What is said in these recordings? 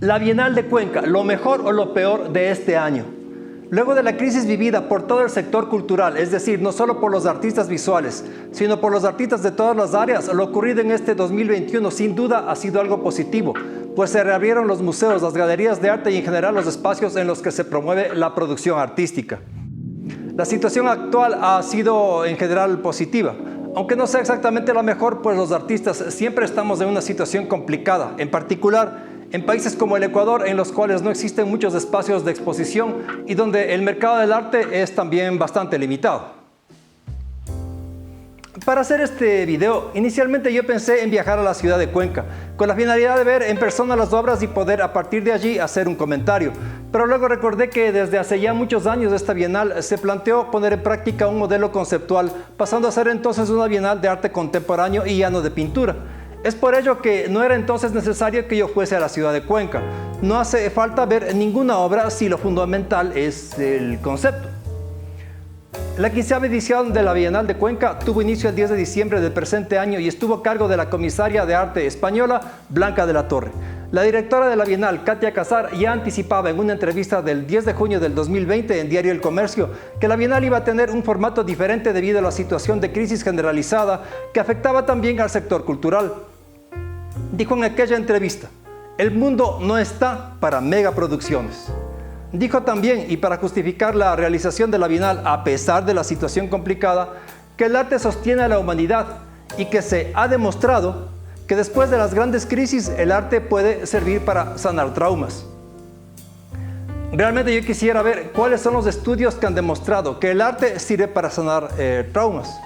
La Bienal de Cuenca, lo mejor o lo peor de este año. Luego de la crisis vivida por todo el sector cultural, es decir, no solo por los artistas visuales, sino por los artistas de todas las áreas, lo ocurrido en este 2021 sin duda ha sido algo positivo, pues se reabrieron los museos, las galerías de arte y en general los espacios en los que se promueve la producción artística. La situación actual ha sido en general positiva, aunque no sea exactamente la mejor, pues los artistas siempre estamos en una situación complicada, en particular en países como el Ecuador, en los cuales no existen muchos espacios de exposición y donde el mercado del arte es también bastante limitado. Para hacer este video, inicialmente yo pensé en viajar a la ciudad de Cuenca, con la finalidad de ver en persona las obras y poder a partir de allí hacer un comentario. Pero luego recordé que desde hace ya muchos años esta Bienal se planteó poner en práctica un modelo conceptual, pasando a ser entonces una Bienal de arte contemporáneo y ya no de pintura. Es por ello que no era entonces necesario que yo fuese a la ciudad de Cuenca. No hace falta ver ninguna obra si lo fundamental es el concepto. La 15ª edición de la Bienal de Cuenca tuvo inicio el 10 de diciembre del presente año y estuvo a cargo de la comisaria de arte española, Blanca de la Torre. La directora de la Bienal, Katia Casar, ya anticipaba en una entrevista del 10 de junio del 2020 en Diario El Comercio que la Bienal iba a tener un formato diferente debido a la situación de crisis generalizada que afectaba también al sector cultural. Dijo en aquella entrevista: el mundo no está para megaproducciones. Dijo también, y para justificar la realización de la Bienal a pesar de la situación complicada, que el arte sostiene a la humanidad y que se ha demostrado que después de las grandes crisis el arte puede servir para sanar traumas. Realmente yo quisiera ver cuáles son los estudios que han demostrado que el arte sirve para sanar traumas.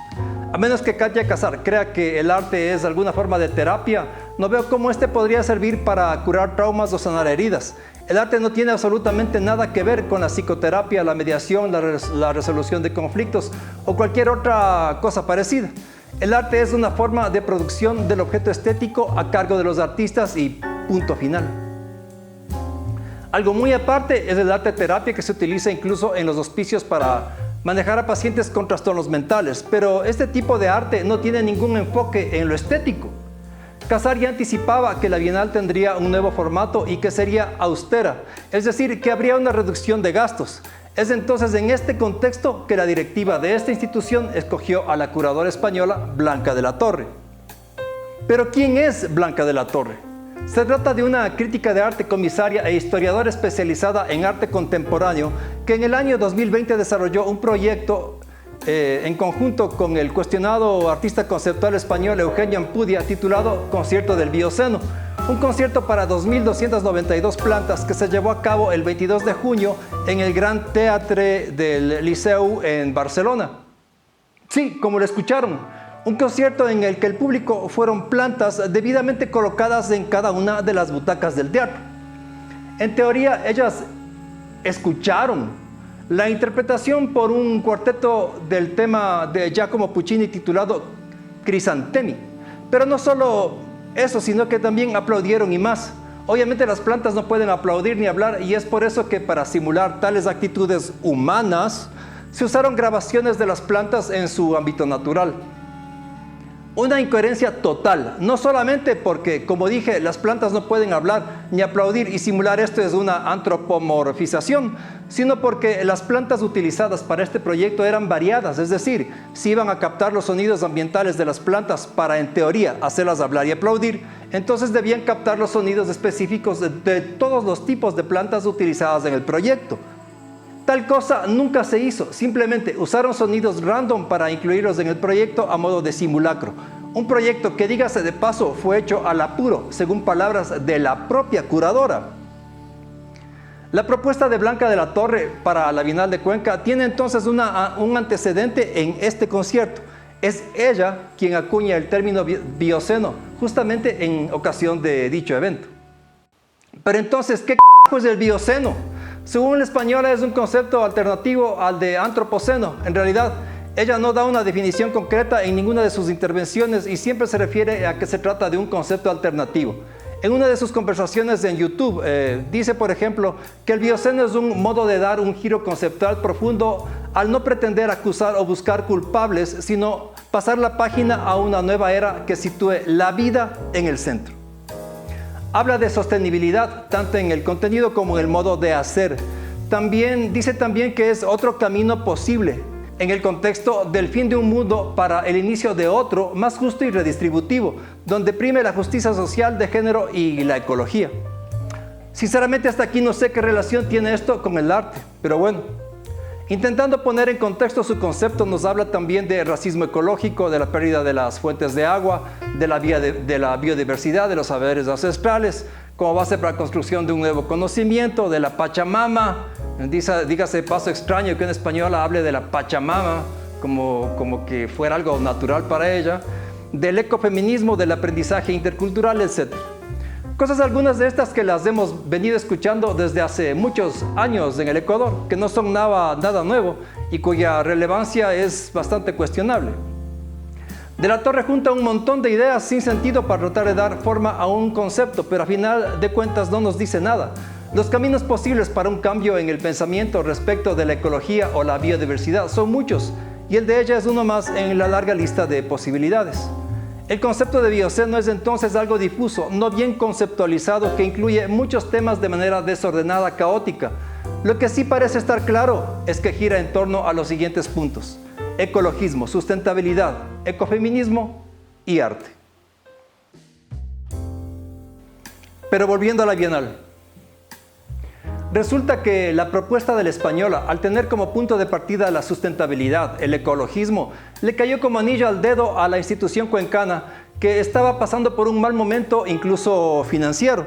A menos que Katia Casar crea que el arte es alguna forma de terapia, no veo cómo este podría servir para curar traumas o sanar heridas. El arte no tiene absolutamente nada que ver con la psicoterapia, la mediación, la resolución de conflictos o cualquier otra cosa parecida. El arte es una forma de producción del objeto estético a cargo de los artistas y punto final. Algo muy aparte es el arte terapia que se utiliza incluso en los hospicios para manejar a pacientes con trastornos mentales, pero este tipo de arte no tiene ningún enfoque en lo estético. Casar ya anticipaba que la Bienal tendría un nuevo formato y que sería austera, es decir, que habría una reducción de gastos. Es entonces en este contexto que la directiva de esta institución escogió a la curadora española Blanca de la Torre. Pero ¿quién es Blanca de la Torre? Se trata de una crítica de arte, comisaria e historiadora especializada en arte contemporáneo que en el año 2020 desarrolló un proyecto en conjunto con el cuestionado artista conceptual español Eugenio Ampudia titulado Concierto del Bioceno, un concierto para 2.292 plantas que se llevó a cabo el 22 de junio en el Gran Teatre del Liceu en Barcelona. Sí, como lo escucharon, un concierto en el que el público fueron plantas debidamente colocadas en cada una de las butacas del teatro. En teoría, ellas escucharon la interpretación por un cuarteto del tema de Giacomo Puccini titulado Crisantemi. Pero no solo eso, sino que también aplaudieron y más. Obviamente las plantas no pueden aplaudir ni hablar y es por eso que para simular tales actitudes humanas se usaron grabaciones de las plantas en su ámbito natural. Una incoherencia total, no solamente porque, como dije, las plantas no pueden hablar ni aplaudir y simular esto es una antropomorfización, sino porque las plantas utilizadas para este proyecto eran variadas, es decir, si iban a captar los sonidos ambientales de las plantas para, en teoría, hacerlas hablar y aplaudir, entonces debían captar los sonidos específicos de todos los tipos de plantas utilizadas en el proyecto. Tal cosa nunca se hizo, simplemente usaron sonidos random para incluirlos en el proyecto a modo de simulacro. Un proyecto que, dígase de paso, fue hecho al apuro, según palabras de la propia curadora. La propuesta de Blanca de la Torre para la Bienal de Cuenca tiene entonces un antecedente en este concierto. Es ella quien acuña el término bioceno, justamente en ocasión de dicho evento. Pero entonces, ¿qué es el bioceno? Según la española es un concepto alternativo al de antropoceno. En realidad, ella no da una definición concreta en ninguna de sus intervenciones y siempre se refiere a que se trata de un concepto alternativo. En una de sus conversaciones en YouTube, dice, por ejemplo, que el bioceno es un modo de dar un giro conceptual profundo al no pretender acusar o buscar culpables, sino pasar la página a una nueva era que sitúe la vida en el centro. Habla de sostenibilidad, tanto en el contenido como en el modo de hacer. Dice también que es otro camino posible, en el contexto del fin de un mundo para el inicio de otro, más justo y redistributivo, donde prime la justicia social de género y la ecología. Sinceramente, hasta aquí no sé qué relación tiene esto con el arte, pero bueno. Intentando poner en contexto su concepto, nos habla también de racismo ecológico, de la pérdida de las fuentes de agua, de la biodiversidad, de los saberes ancestrales, como base para la construcción de un nuevo conocimiento, de la Pachamama. Dígase paso extraño que en español hable de la Pachamama, como que fuera algo natural para ella, del ecofeminismo, del aprendizaje intercultural, etc. Cosas algunas de estas que las hemos venido escuchando desde hace muchos años en el Ecuador, que no son nada nuevo y cuya relevancia es bastante cuestionable. De la Torre junta un montón de ideas sin sentido para tratar de dar forma a un concepto, pero a final de cuentas no nos dice nada. Los caminos posibles para un cambio en el pensamiento respecto de la ecología o la biodiversidad son muchos, y el de ella es uno más en la larga lista de posibilidades. El concepto de bioceno es entonces algo difuso, no bien conceptualizado, que incluye muchos temas de manera desordenada, caótica. Lo que sí parece estar claro es que gira en torno a los siguientes puntos: ecologismo, sustentabilidad, ecofeminismo y arte. Pero volviendo a la Bienal. Resulta que la propuesta de la española, al tener como punto de partida la sustentabilidad, el ecologismo, le cayó como anillo al dedo a la institución cuencana, que estaba pasando por un mal momento, incluso financiero.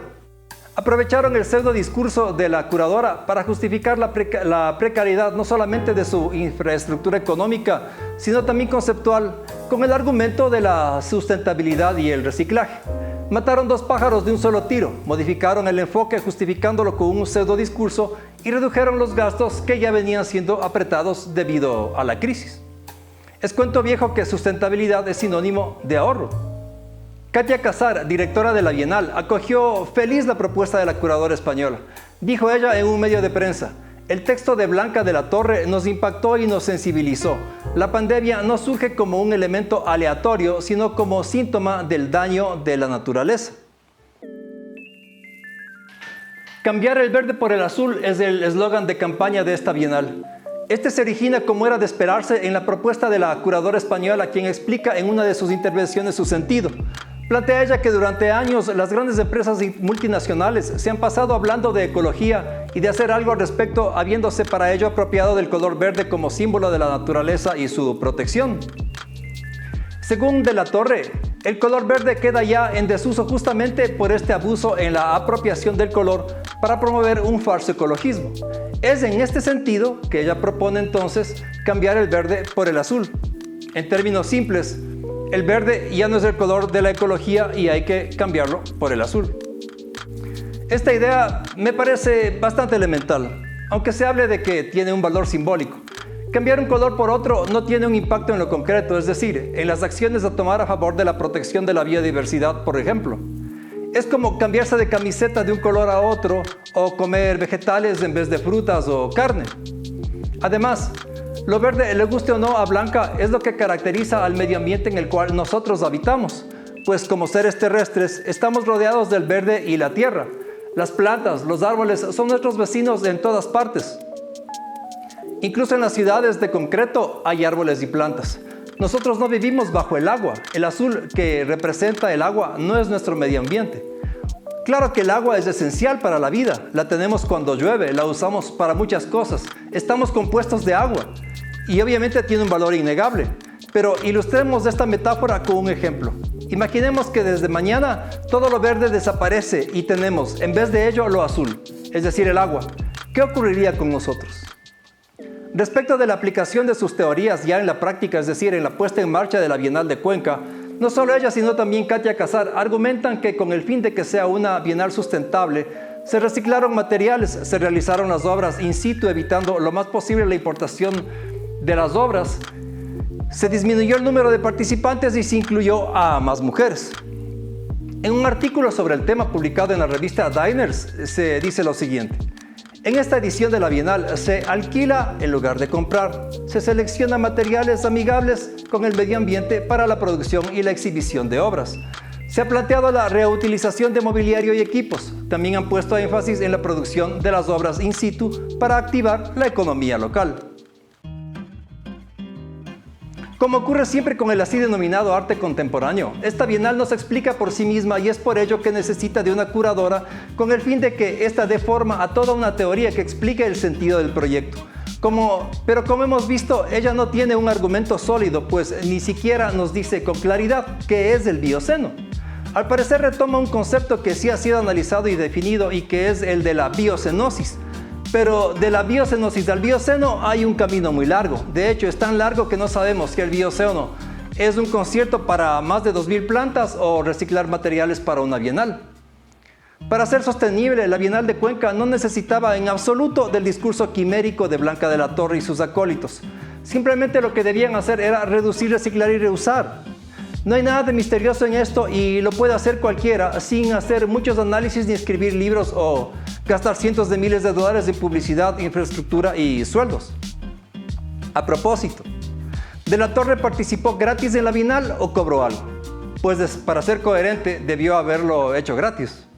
Aprovecharon el pseudo discurso de la curadora para justificar la precariedad no solamente de su infraestructura económica, sino también conceptual, con el argumento de la sustentabilidad y el reciclaje. Mataron dos pájaros de un solo tiro, modificaron el enfoque justificándolo con un pseudo discurso y redujeron los gastos que ya venían siendo apretados debido a la crisis. Es cuento viejo que sustentabilidad es sinónimo de ahorro. Katia Casar, directora de la Bienal, acogió feliz la propuesta de la curadora española. Dijo ella en un medio de prensa: el texto de Blanca de la Torre nos impactó y nos sensibilizó. La pandemia no surge como un elemento aleatorio, sino como síntoma del daño de la naturaleza. Cambiar el verde por el azul es el eslogan de campaña de esta Bienal. Este se origina, como era de esperarse, en la propuesta de la curadora española, quien explica en una de sus intervenciones su sentido. Plantea ella que durante años las grandes empresas multinacionales se han pasado hablando de ecología y de hacer algo al respecto, habiéndose para ello apropiado del color verde como símbolo de la naturaleza y su protección. Según De la Torre, el color verde queda ya en desuso justamente por este abuso en la apropiación del color para promover un falso ecologismo. Es en este sentido que ella propone entonces cambiar el verde por el azul. En términos simples, el verde ya no es el color de la ecología y hay que cambiarlo por el azul. Esta idea me parece bastante elemental, aunque se hable de que tiene un valor simbólico. Cambiar un color por otro no tiene un impacto en lo concreto, es decir, en las acciones a tomar a favor de la protección de la biodiversidad, por ejemplo. Es como cambiarse de camiseta de un color a otro o comer vegetales en vez de frutas o carne. Además, lo verde, le guste o no a Blanca, es lo que caracteriza al medio ambiente en el cual nosotros habitamos, pues como seres terrestres estamos rodeados del verde y la tierra. Las plantas, los árboles son nuestros vecinos en todas partes. Incluso en las ciudades de concreto hay árboles y plantas. Nosotros no vivimos bajo el agua. El azul que representa el agua no es nuestro medio ambiente. Claro que el agua es esencial para la vida. La tenemos cuando llueve, la usamos para muchas cosas. Estamos compuestos de agua y obviamente tiene un valor innegable. Pero ilustremos esta metáfora con un ejemplo. Imaginemos que desde mañana todo lo verde desaparece y tenemos, en vez de ello, lo azul, es decir, el agua. ¿Qué ocurriría con nosotros? Respecto de la aplicación de sus teorías ya en la práctica, es decir, en la puesta en marcha de la Bienal de Cuenca, no solo ella, sino también Katia Casar argumentan que con el fin de que sea una Bienal sustentable, se reciclaron materiales, se realizaron las obras in situ, evitando lo más posible la importación de las obras, se disminuyó el número de participantes y se incluyó a más mujeres. En un artículo sobre el tema publicado en la revista Diners se dice lo siguiente: en esta edición de la Bienal se alquila en lugar de comprar, se selecciona materiales amigables con el medio ambiente para la producción y la exhibición de obras. Se ha planteado la reutilización de mobiliario y equipos. También han puesto énfasis en la producción de las obras in situ para activar la economía local. Como ocurre siempre con el así denominado arte contemporáneo, esta bienal no se explica por sí misma y es por ello que necesita de una curadora con el fin de que ésta dé forma a toda una teoría que explique el sentido del proyecto. Pero como hemos visto, ella no tiene un argumento sólido, pues ni siquiera nos dice con claridad qué es el bioceno. Al parecer retoma un concepto que sí ha sido analizado y definido y que es el de la biocenosis. Pero de la biocenosis al bioceno hay un camino muy largo. De hecho, es tan largo que no sabemos que el bioceno es un concierto para más de 2000 plantas o reciclar materiales para una bienal. Para ser sostenible, la Bienal de Cuenca no necesitaba en absoluto del discurso quimérico de Blanca de la Torre y sus acólitos. Simplemente lo que debían hacer era reducir, reciclar y reusar. No hay nada de misterioso en esto y lo puede hacer cualquiera sin hacer muchos análisis ni escribir libros o gastar cientos de miles de dólares en publicidad, infraestructura y sueldos. A propósito, ¿De la Torre participó gratis en la Bienal o cobró algo? Pues para ser coherente debió haberlo hecho gratis.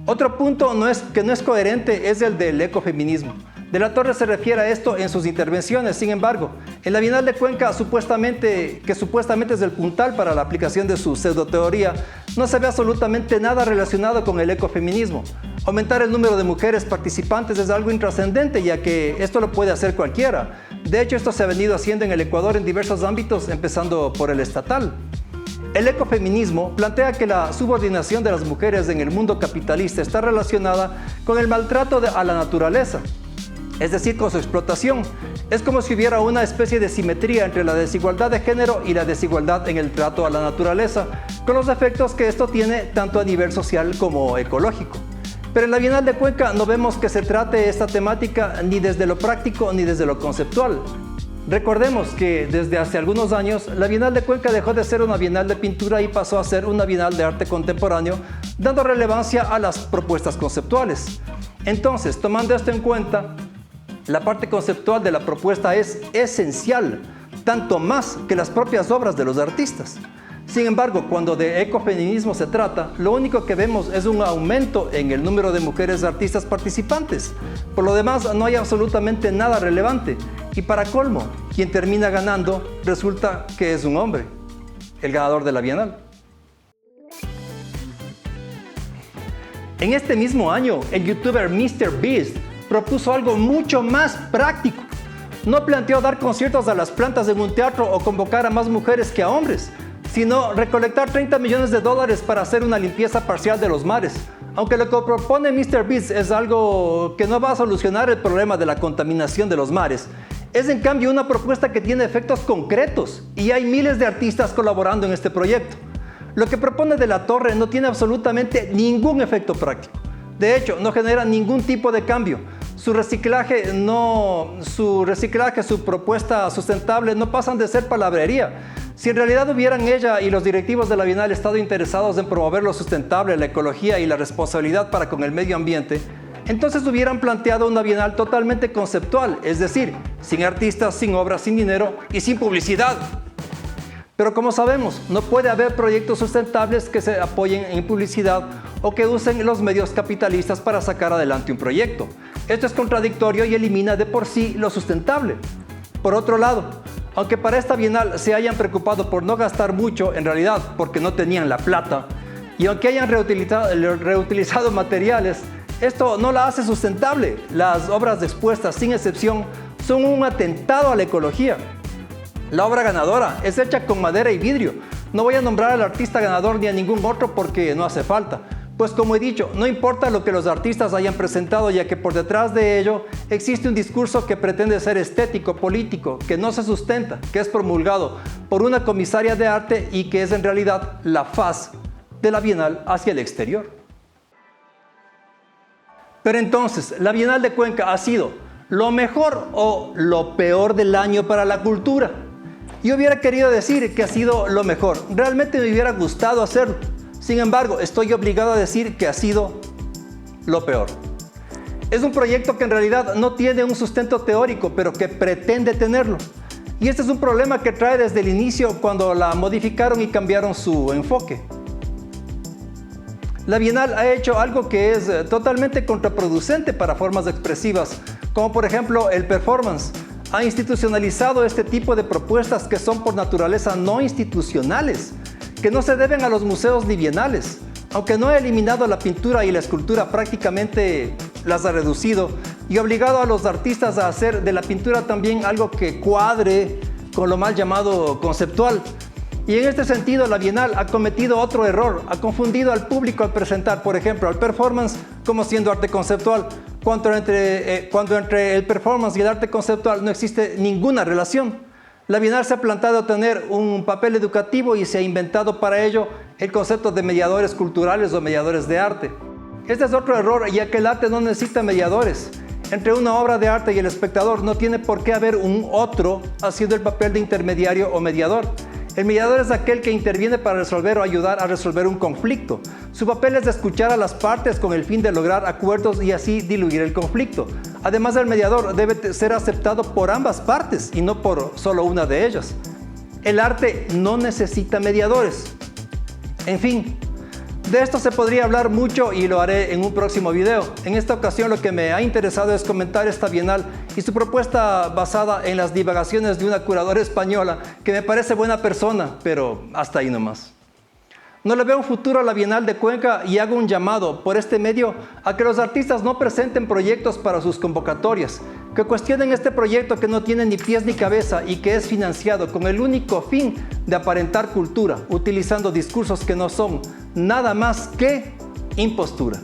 Otro punto que no es coherente es el del ecofeminismo. De la Torre se refiere a esto en sus intervenciones. Sin embargo, en la Bienal de Cuenca, supuestamente es el puntal para la aplicación de su pseudoteoría, no se ve absolutamente nada relacionado con el ecofeminismo. Aumentar el número de mujeres participantes es algo intrascendente, ya que esto lo puede hacer cualquiera. De hecho, esto se ha venido haciendo en el Ecuador en diversos ámbitos, empezando por el estatal. El ecofeminismo plantea que la subordinación de las mujeres en el mundo capitalista está relacionada con el maltrato a la naturaleza, es decir, con su explotación. Es como si hubiera una especie de simetría entre la desigualdad de género y la desigualdad en el trato a la naturaleza, con los efectos que esto tiene tanto a nivel social como ecológico. Pero en la Bienal de Cuenca no vemos que se trate esta temática ni desde lo práctico ni desde lo conceptual. Recordemos que desde hace algunos años la Bienal de Cuenca dejó de ser una bienal de pintura y pasó a ser una bienal de arte contemporáneo, dando relevancia a las propuestas conceptuales. Entonces, tomando esto en cuenta, la parte conceptual de la propuesta es esencial, tanto más que las propias obras de los artistas. Sin embargo, cuando de ecofeminismo se trata, lo único que vemos es un aumento en el número de mujeres artistas participantes. Por lo demás, no hay absolutamente nada relevante. Y para colmo, quien termina ganando resulta que es un hombre, el ganador de la Bienal. En este mismo año, el youtuber MrBeast propuso algo mucho más práctico. No planteó dar conciertos a las plantas en un teatro o convocar a más mujeres que a hombres, sino recolectar $30 millones para hacer una limpieza parcial de los mares. Aunque lo que propone MrBeast es algo que no va a solucionar el problema de la contaminación de los mares, es en cambio una propuesta que tiene efectos concretos y hay miles de artistas colaborando en este proyecto. Lo que propone De la Torre no tiene absolutamente ningún efecto práctico. De hecho, no genera ningún tipo de cambio. Su reciclaje, su propuesta sustentable no pasan de ser palabrería. Si en realidad hubieran ella y los directivos de la Bienal estado interesados en promover lo sustentable, la ecología y la responsabilidad para con el medio ambiente, entonces hubieran planteado una Bienal totalmente conceptual, es decir, sin artistas, sin obras, sin dinero y sin publicidad. Pero como sabemos, no puede haber proyectos sustentables que se apoyen en publicidad o que usen los medios capitalistas para sacar adelante un proyecto. Esto es contradictorio y elimina de por sí lo sustentable. Por otro lado, aunque para esta Bienal se hayan preocupado por no gastar mucho, en realidad porque no tenían la plata, y aunque hayan reutilizado materiales, esto no la hace sustentable. Las obras expuestas, sin excepción, son un atentado a la ecología. La obra ganadora es hecha con madera y vidrio. No voy a nombrar al artista ganador ni a ningún otro porque no hace falta. Pues como he dicho, no importa lo que los artistas hayan presentado, ya que por detrás de ello existe un discurso que pretende ser estético, político, que no se sustenta, que es promulgado por una comisaria de arte y que es en realidad la faz de la Bienal hacia el exterior. Pero entonces, ¿la Bienal de Cuenca ha sido lo mejor o lo peor del año para la cultura? Yo hubiera querido decir que ha sido lo mejor. Realmente me hubiera gustado hacerlo. Sin embargo, estoy obligado a decir que ha sido lo peor. Es un proyecto que en realidad no tiene un sustento teórico, pero que pretende tenerlo. Y este es un problema que trae desde el inicio cuando la modificaron y cambiaron su enfoque. La Bienal ha hecho algo que es totalmente contraproducente para formas expresivas, como por ejemplo el performance. Ha institucionalizado este tipo de propuestas que son por naturaleza no institucionales, que no se deben a los museos ni bienales. Aunque no ha eliminado la pintura y la escultura, prácticamente las ha reducido y obligado a los artistas a hacer de la pintura también algo que cuadre con lo mal llamado conceptual. Y en este sentido, la Bienal ha cometido otro error, ha confundido al público al presentar, por ejemplo, al performance como siendo arte conceptual, cuando entre el performance y el arte conceptual no existe ninguna relación. La Bienal se ha planteado tener un papel educativo y se ha inventado para ello el concepto de mediadores culturales o mediadores de arte. Este es otro error, ya que el arte no necesita mediadores. Entre una obra de arte y el espectador no tiene por qué haber un otro haciendo el papel de intermediario o mediador. El mediador es aquel que interviene para resolver o ayudar a resolver un conflicto. Su papel es de escuchar a las partes con el fin de lograr acuerdos y así diluir el conflicto. Además, el mediador debe ser aceptado por ambas partes y no por solo una de ellas. El arte no necesita mediadores. En fin, de esto se podría hablar mucho y lo haré en un próximo video. En esta ocasión lo que me ha interesado es comentar esta Bienal y su propuesta basada en las divagaciones de una curadora española que me parece buena persona, pero hasta ahí nomás. No le veo un futuro a la Bienal de Cuenca y hago un llamado por este medio a que los artistas no presenten proyectos para sus convocatorias, que cuestionen este proyecto que no tiene ni pies ni cabeza y que es financiado con el único fin de aparentar cultura, utilizando discursos que no son nada más que impostura.